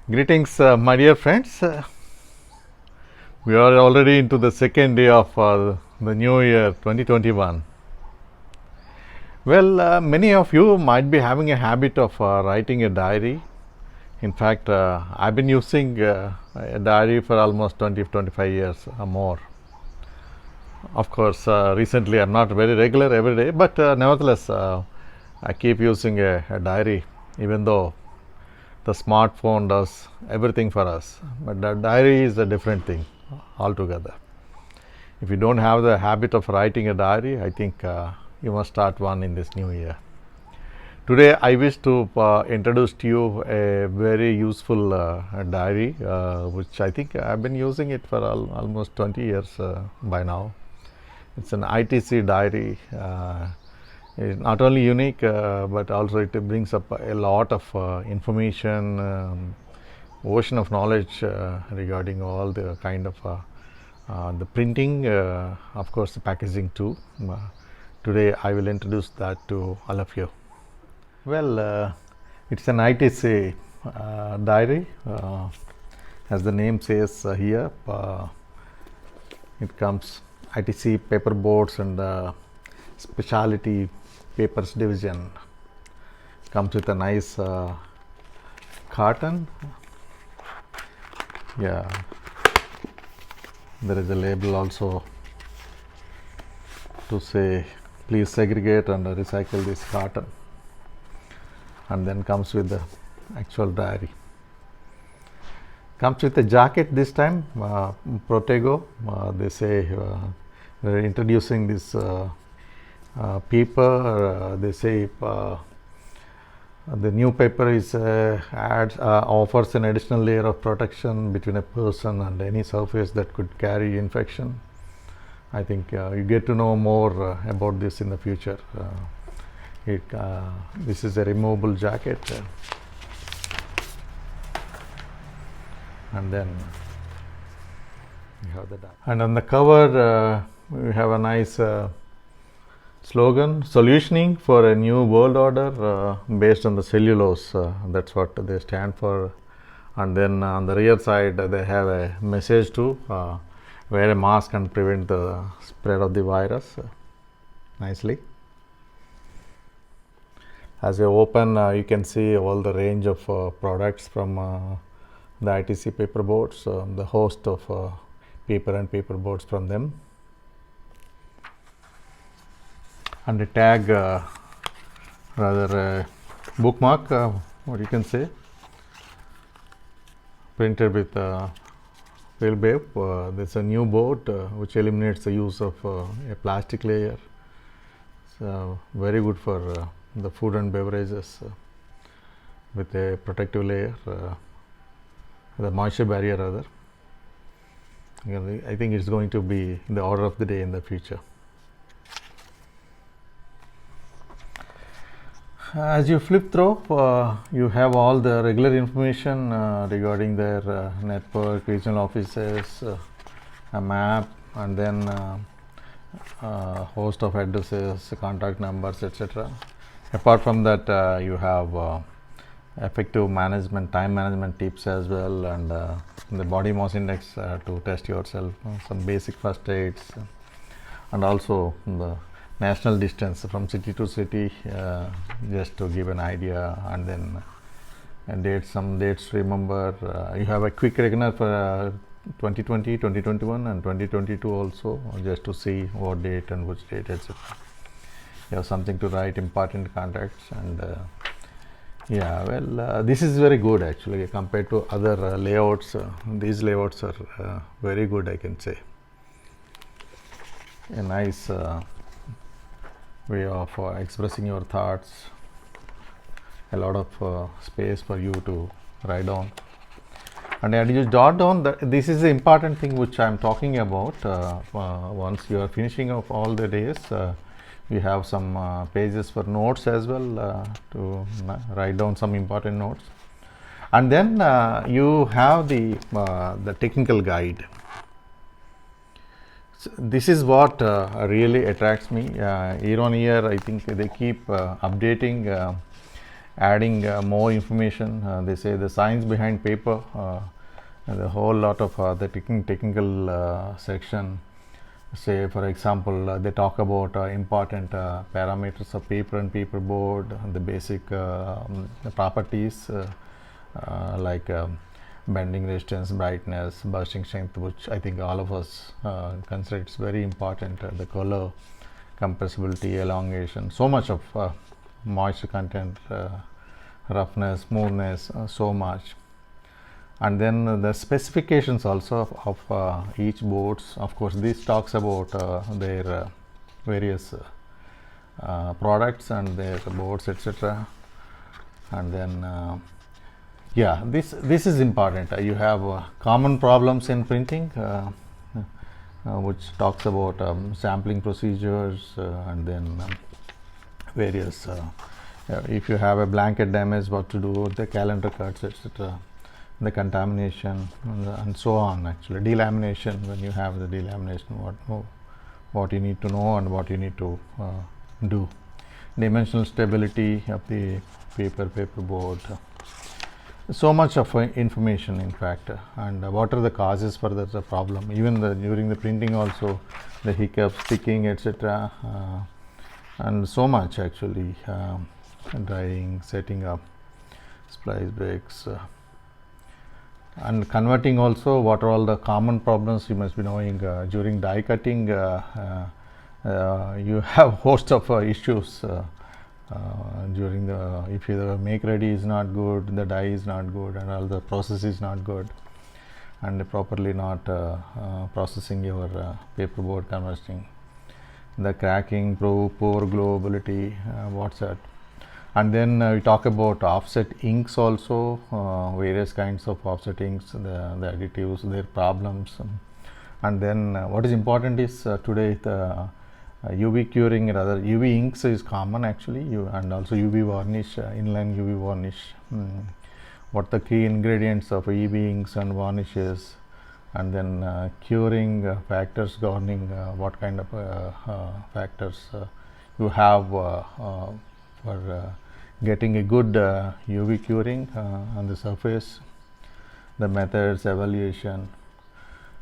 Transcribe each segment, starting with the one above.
Greetings, my dear friends. We are already into the second day of the new year 2021. Well, many of you might be having a habit of writing a diary. In fact, I've been using a diary for almost 20 25 years or more. Of course, recently I'm not very regular every day, but nevertheless, I keep using a diary, even though the smartphone does everything for us. But the diary is a different thing altogether. If you don't have the habit of writing a diary, I think you must start one in this new year. Today, I wish to introduce to you a very useful diary, which I think I've been using it for almost 20 years by now. It's an ITC diary. It's not only unique, but also it brings up a lot of information, ocean of knowledge regarding all the kind of the printing, of course, the packaging too. Today, I will introduce that to all of you. Well, it's an ITC diary. As the name says here, it comes ITC paper boards and specialty papers division. Comes with a nice carton. Yeah, there is a label also to say please segregate and recycle this carton, and then comes with the actual diary. Comes with a jacket this time, Protego. They say they're introducing this paper. They say the new paper is offers an additional layer of protection between a person and any surface that could carry infection. I think you get to know more about this in the future. This is a removable jacket, and then you have the diary. And on the cover, we have a nice slogan: solutioning for a new world order based on the cellulose. That's what they stand for. And then on the rear side, they have a message to wear a mask and prevent the spread of the virus. Nicely. As you open, you can see all the range of products from the ITC paper boards, the host of paper and paper boards from them. And a tag, rather bookmark, what you can say, printed with Railbabe. There's a new board which eliminates the use of a plastic layer. So very good for the food and beverages with a protective layer, the moisture barrier rather. I think it's going to be the order of the day in the future. As you flip through, you have all the regular information regarding their network, regional offices, a map, and then host of addresses, contact numbers, etc. Apart from that, you have effective management, time management tips as well, and the body mass index to test yourself, some basic first aids, and also the national distance from city to city, just to give an idea, and then some dates to remember. You have a quick reckoner for 2020, 2021 and 2022 also, just to see what date and which date, etc. You have something to write important contacts, and this is very good actually compared to other layouts. These layouts are very good, I can say. A nice way of expressing your thoughts, a lot of space for you to write down, and you jot down this is the important thing which I am talking about. Once you are finishing of all the days, we have some pages for notes as well, to write down some important notes, and then you have the technical guide. This is what really attracts me. Year on year, I think they keep updating adding more information. They say the science behind paper, and a whole lot of the technical section. Say, for example, they talk about important parameters of paper and paperboard, the basic the properties like bending resistance, brightness, bursting strength, which I think all of us consider it's very important. The color, compressibility, elongation, so much of moisture content, roughness, smoothness, so much. And then the specifications also of each boards. Of course, this talks about their various products and their boards, etc. And then yeah, this is important. You have common problems in printing, which talks about sampling procedures, and then various if you have a blanket damage, what to do, the calendar cuts, etc., the contamination, and so on. Actually, delamination, when you have the delamination, what you need to know and what you need to do. Dimensional stability of the paperboard. So much of information, in fact, and what are the causes for the problem. Even during the printing also, the hiccups, sticking, etc., and so much actually. Drying, setting up, splice breaks, and converting also. What are all the common problems you must be knowing during die cutting? You have host of issues during the, if the make ready is not good, the die is not good, and all the process is not good, and properly not processing your paperboard converting, the cracking, poor glowability, what's that. And then we talk about offset inks also, various kinds of offset inks, the additives, their problems. And then what is important is today the UV curing and other UV inks is common actually, and also UV varnish, inline UV varnish. What the key ingredients of UV inks and varnishes, and then curing factors governing what kind of factors you have for getting a good UV curing on the surface, the methods, evaluation,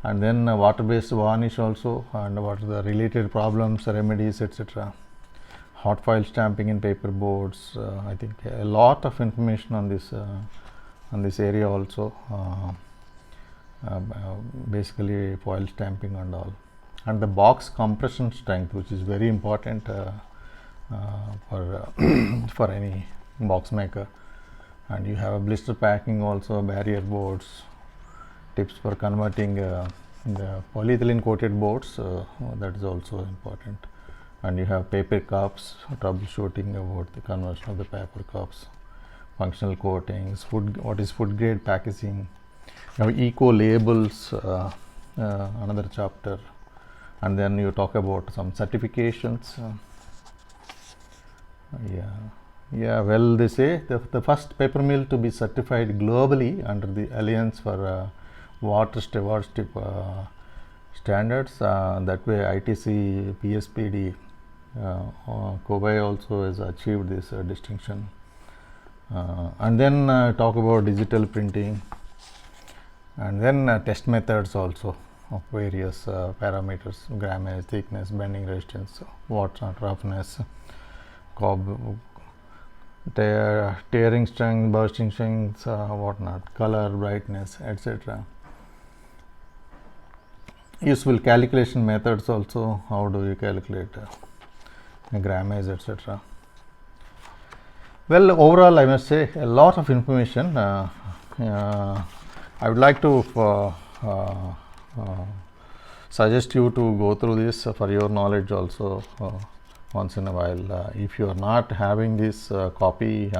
and then water-based varnish also, and what are the related problems, remedies, etc. Hot foil stamping in paper boards. I think a lot of information on this area also. Basically foil stamping and all, and the box compression strength, which is very important for any box maker. And you have a blister packing also, barrier boards, tips for converting the polyethylene coated boards, that is also important. And you have paper cups, troubleshooting about the conversion of the paper cups, functional coatings, what is food grade packaging. You have eco labels, another chapter, and then you talk about some certifications. Well, they say the first paper mill to be certified globally under the Alliance for Water Stewardship standards. That way, ITC, PSPD, Kobai also has achieved this distinction. And then talk about digital printing, and then test methods also of various parameters: grammage, thickness, bending resistance, roughness, tearing strength, bursting strength, whatnot, color, brightness, etc. Useful calculation methods also, how do you calculate grammage, etc. Well, overall I must say a lot of information. I would like to suggest you to go through this for your knowledge also once in a while. If you are not having this copy,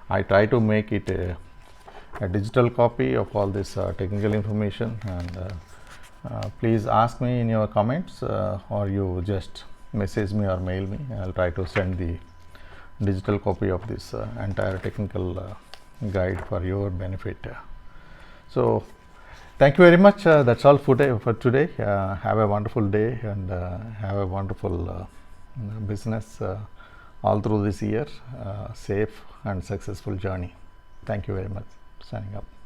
I try to make it a digital copy of all this technical information, and please ask me in your comments, or you just message me or mail me. I'll try to send the digital copy of this entire technical guide for your benefit. So thank you very much. That's all for today. Have a wonderful day, and have a wonderful business all through this year. Safe and successful journey. Thank you very much. Signing up.